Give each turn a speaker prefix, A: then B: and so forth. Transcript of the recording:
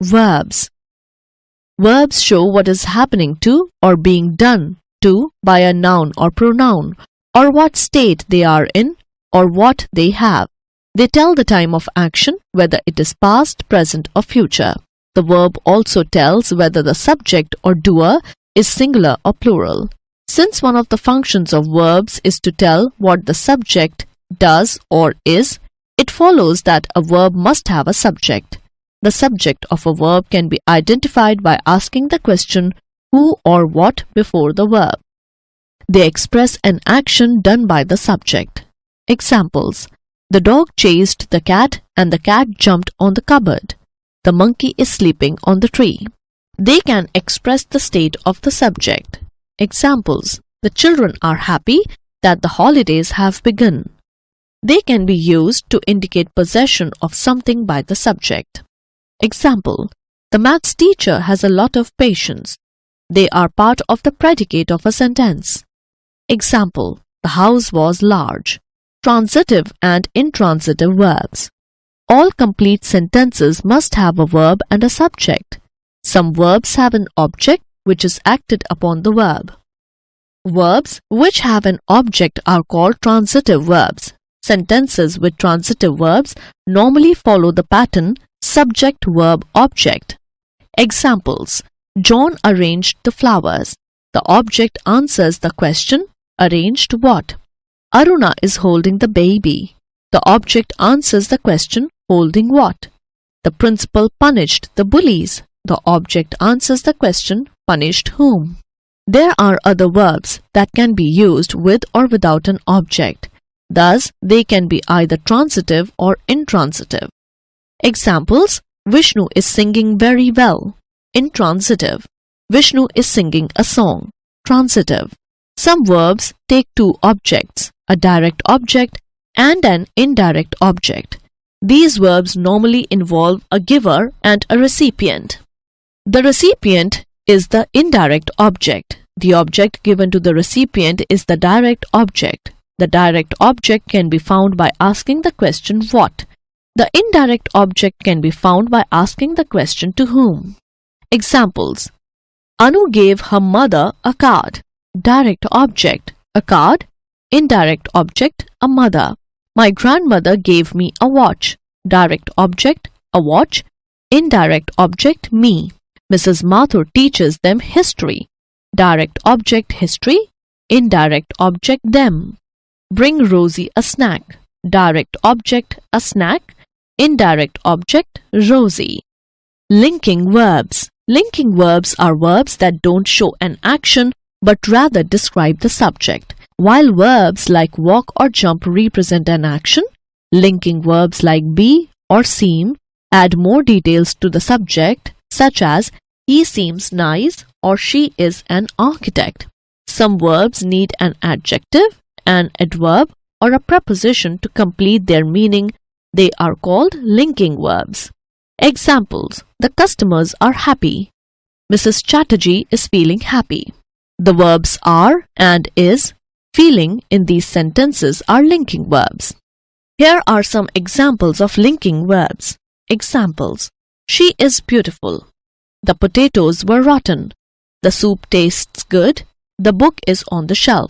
A: Verbs. Verbs show what is happening to or being done to by a noun or pronoun, or what state they are in or what they have. They tell the time of action, whether it is past, present or future. The verb also tells whether the subject or doer is singular or plural. Since one of the functions of verbs is to tell what the subject does or is, it follows that a verb must have a subject. The subject of a verb can be identified by asking the question who or what before the verb. They express an action done by the subject. Examples: the dog chased the cat and the cat jumped on the cupboard. The monkey is sleeping on the tree. They can express the state of the subject. Examples: the children are happy that the holidays have begun. They can be used to indicate possession of something by the subject. Example: the maths teacher has a lot of patience. They are part of the predicate of a sentence. Example: the house was large. Transitive and intransitive verbs. All complete sentences must have a verb and a subject. Some verbs have an object which is acted upon the verb. Verbs which have an object are called transitive verbs. Sentences with transitive verbs normally follow the pattern subject-verb-object. Examples: John arranged the flowers. The object answers the question, arranged what? Aruna is holding the baby. The object answers the question, holding what? The principal punished the bullies. The object answers the question, punished whom? There are other verbs that can be used with or without an object. Thus, they can be either transitive or intransitive. Examples: Vishnu is singing very well. Intransitive. Vishnu is singing a song. Transitive. Some verbs take two objects, a direct object and an indirect object. These verbs normally involve a giver and a recipient. The recipient is the indirect object. The object given to the recipient is the direct object. The direct object can be found by asking the question what. The indirect object can be found by asking the question to whom. Examples: Anu gave her mother a card. Direct object, a card. Indirect object, a mother. My grandmother gave me a watch. Direct object, a watch. Indirect object, me. Mrs. Mathur teaches them history. Direct object, history. Indirect object, them. Bring Rosie a snack. Direct object, a snack. Indirect object, Rosie. Linking verbs. Linking verbs are verbs that don't show an action but rather describe the subject. While verbs like walk or jump represent an action, linking verbs like be or seem add more details to the subject, such as he seems nice or she is an architect. Some verbs need an adjective, an adverb, or a preposition to complete their meaning. They are called linking verbs. Examples: the customers are happy. Mrs. Chatterjee is feeling happy. The verbs are and is, feeling in these sentences are linking verbs. Here are some examples of linking verbs. Examples: she is beautiful. The potatoes were rotten. The soup tastes good. The book is on the shelf.